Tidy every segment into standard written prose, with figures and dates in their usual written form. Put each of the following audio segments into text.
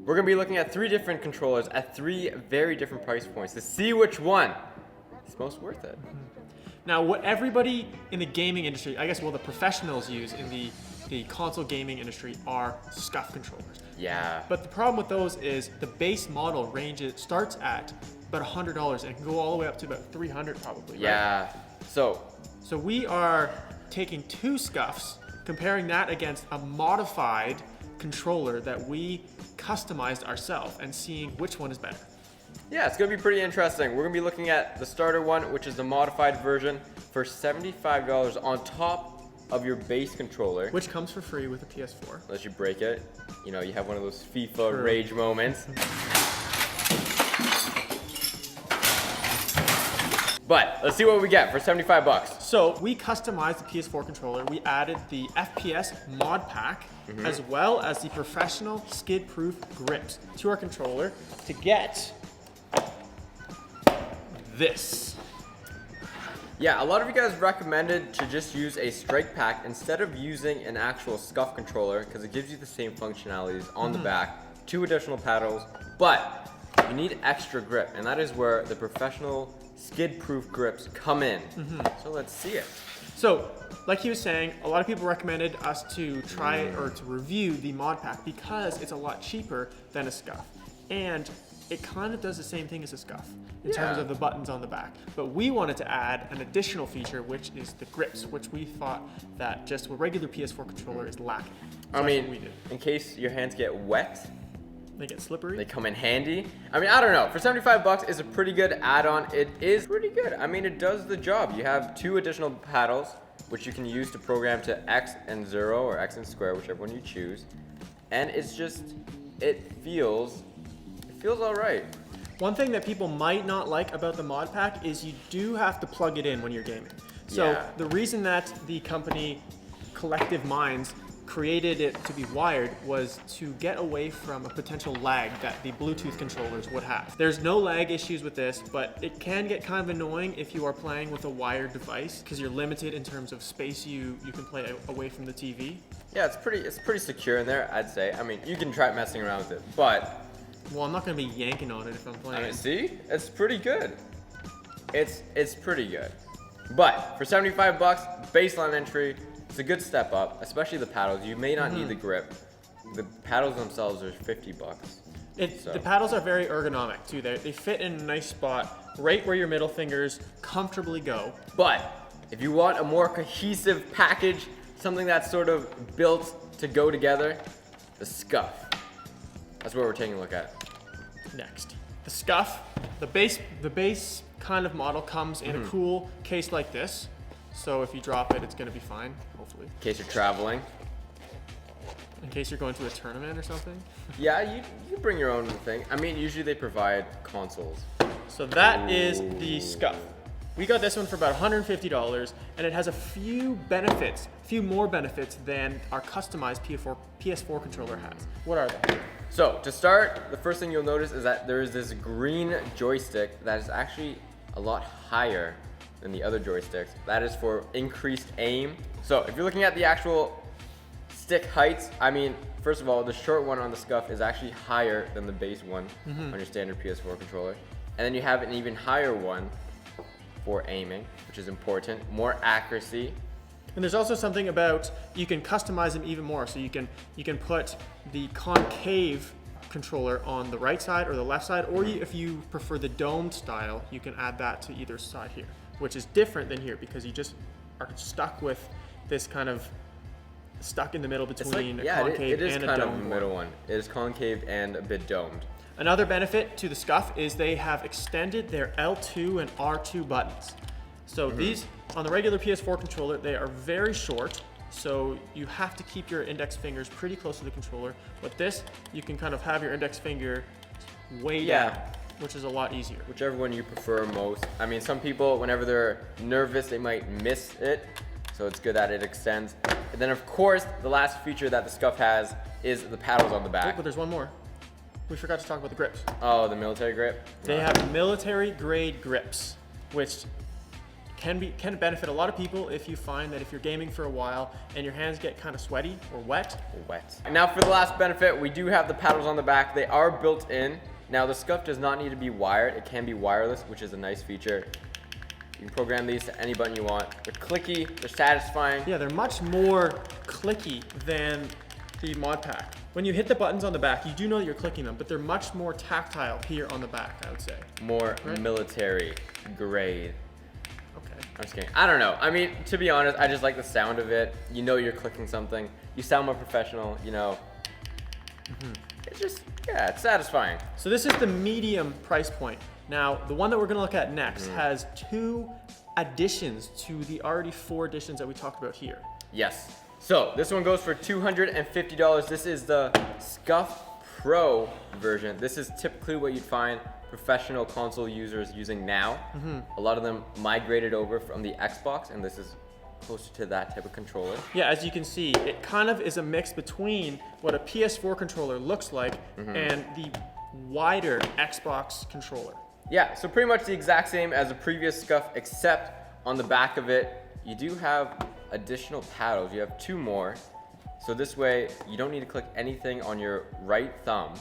We're gonna be looking at 3 different controllers at 3 very different price points to see which one is most worth it. Now, what everybody in the gaming industry, I guess, well, the professionals use in the console gaming industry are SCUF controllers. Yeah. But the problem with those is the base model starts at about $100 and can go all the way up to about $300 probably, right? Yeah. So we are taking 2 SCUFs, comparing that against a modified controller that we customized ourselves and seeing which one is better. yeah, it's gonna be pretty interesting. We're gonna be looking at the starter one, which is the modified version for $75 on top of your base controller. Which comes for free with a PS4. Unless you break it. You know, you have one of those FIFA True. rage moments. But let's see what we get for $75. So we customized the PS4 controller. We added the FPS mod pack as well as the professional skid-proof grips to our controller to get this. Yeah, a lot of you guys recommended to just use a strike pack instead of using an actual SCUF controller because it gives you the same functionalities on the back, 2 additional paddles, but you need extra grip, and that is where the professional skid-proof grips come in. So let's see it. So, like he was saying, a lot of people recommended us to try or to review the mod pack because it's a lot cheaper than a SCUF. And it kind of does the same thing as a SCUF in terms of the buttons on the back. But we wanted to add an additional feature, which is the grips, which we thought that just a regular PS4 controller is lacking. So I that's what mean, we did. in case your hands get wet, They get slippery. they come in handy. I mean, I don't know. For $75, it's a pretty good add-on. It is pretty good. I mean, it does the job. You have 2 additional paddles, which you can use to program to X and 0 or X and square, whichever one you choose. And it's just, it feels all right. One thing that people might not like about the mod pack is you do have to plug it in when you're gaming. So Yeah. the reason that the company Collective Minds created it to be wired was to get away from a potential lag that the Bluetooth controllers would have. There's no lag issues with this, but it can get kind of annoying if you are playing with a wired device because you're limited in terms of space you can play away from the TV. Yeah, it's pretty secure in there, I'd say. I mean, you can try messing around with it, but Well, I'm not going to be yanking on it if I'm playing. I mean, see, it's pretty good. It's pretty good. But for $75, baseline entry, it's a good step up, especially the paddles. You may not need the grip. The paddles themselves are $50. The paddles are very ergonomic too. They fit in a nice spot, right where your middle fingers comfortably go. But if you want a more cohesive package, something that's sort of built to go together, the SCUF. That's what we're taking a look at. Next, the SCUF, the base kind of model comes in a cool case like this. So if you drop it, it's gonna be fine, hopefully. In case you're traveling. In case you're going to a tournament or something. Yeah, you bring your own thing. I mean, usually they provide consoles. So that is the SCUF. We got this one for about $150, and it has a few more benefits than our customized PS4 controller has. What are they? So to start, the first thing you'll notice is that there is this green joystick that is actually a lot higher than the other joysticks. That is for increased aim. So if you're looking at the actual stick heights, I mean, first of all, the short one on the SCUF is actually higher than the base one on your standard PS4 controller. And then you have an even higher one for aiming, which is important, more accuracy. And there's also something about you can customize them even more. So you can put the concave controller on the right side or the left side, or if you prefer the domed style, you can add that to either side here, which is different than here because you just are stuck with this kind of stuck in the middle between a concave it is and a kind domed of a middle one. It is concave and a bit domed. Another benefit to the SCUF is they have extended their L2 and R2 buttons. So these, on the regular PS4 controller, they are very short, so you have to keep your index fingers pretty close to the controller. With this, you can kind of have your index finger way down, which is a lot easier. Whichever one you prefer most. I mean, some people, whenever they're nervous, they might miss it, so it's good that it extends. And then, of course, the last feature that the SCUF has is the paddles on the Oh, back. but there's one more. We forgot to talk about the grips. Oh, the military grip? They have military grade grips, which can benefit a lot of people if you find that if you're gaming for a while and your hands get kind of sweaty or wet. And now for the last benefit, we do have the paddles on the back. They are built in. Now the scuff does not need to be wired. It can be wireless, which is a nice feature. You can program these to any button you want. They're clicky, they're satisfying. Yeah, they're much more clicky than the mod pack. When you hit the buttons on the back, you do know that you're clicking them, but they're much more tactile here on the back, I would say. More military grade. Okay. I'm just kidding. I don't know. I mean, to be honest, I just like the sound of it. You know you're clicking something. You sound more professional, you know. It's just, yeah, it's satisfying. So this is the medium price point. Now, the one that we're gonna look at next has 2 additions to the already 4 additions that we talked about here. Yes. So this one goes for $250. This is the Scuff Pro version. This is typically what you'd find professional console users using now. A lot of them migrated over from the Xbox, and this is closer to that type of controller. Yeah, as you can see, it kind of is a mix between what a PS4 controller looks like and the wider Xbox controller. Yeah, so pretty much the exact same as the previous Scuff, except on the back of it, you do have additional paddles. You have 2 more. So this way, you don't need to click anything on your right thumb.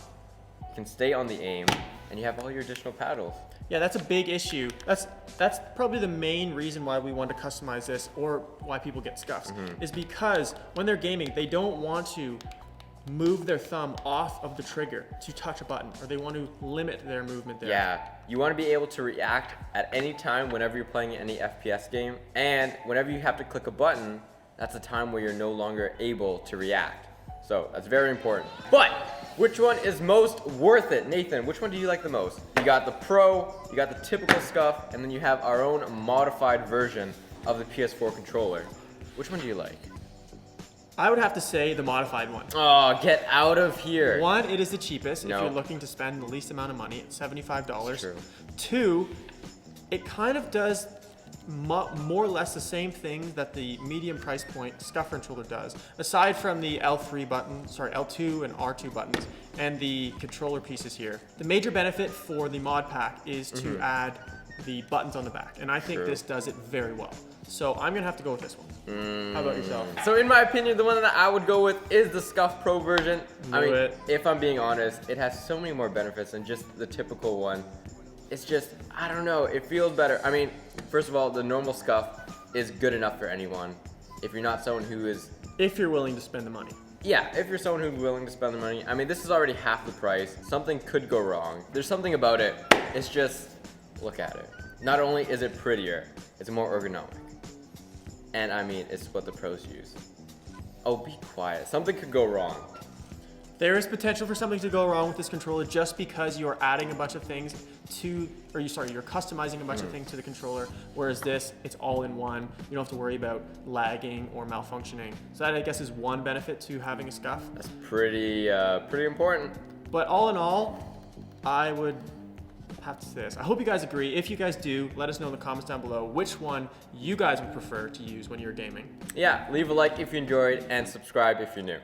You can stay on the aim, and you have all your additional paddles. Yeah, that's a big issue. That's probably the main reason why we want to customize this, or why people get Scuffs, is because when they're gaming, they don't want to move their thumb off of the trigger to touch a button, or they want to limit their movement there. Yeah, you want to be able to react at any time whenever you're playing any FPS game, and whenever you have to click a button, that's a time where you're no longer able to react. So that's very important. But which one is most worth it? Nathan, which one do you like the most? You got the Pro, you got the typical Scuff, and then you have our own modified version of the PS4 controller. Which one do you like? I would have to say the modified one. Oh, get out of here. 1, it is the cheapest if No. you're looking to spend the least amount of money at $75. True. 2, it kind of does more or less the same thing that the medium price point Scuff controller does, aside from the L2 and R2 buttons and the controller pieces here. The major benefit for the mod pack is to add the buttons on the back, and I think this does it very well. So I'm gonna have to go with this one. How about yourself? So in my opinion, the one that I would go with is the Scuff Pro version. I mean, it. if I'm being honest, it has so many more benefits than just the typical one. It's just, I don't know, it feels better. I mean, first of all, the normal Scuff is good enough for anyone. If you're not someone who is... If you're willing to spend the money. Yeah, if you're someone who's willing to spend the money. I mean, this is already half the price. Something could go wrong. There's something about it. It's just, look at it. Not only is it prettier, it's more ergonomic. And I mean, it's what the pros use. Oh, be quiet. Something could go wrong. There is potential for something to go wrong with this controller just because you're adding a bunch of things to, you're customizing a bunch of things to the controller, whereas this, it's all in one. You don't have to worry about lagging or malfunctioning. So that, I guess, is one benefit to having a Scuff. That's pretty important. But all in all, I would have to say this. I hope you guys agree. If you guys do, let us know in the comments down below which one you guys would prefer to use when you're gaming. Yeah, leave a like if you enjoyed and subscribe if you're new.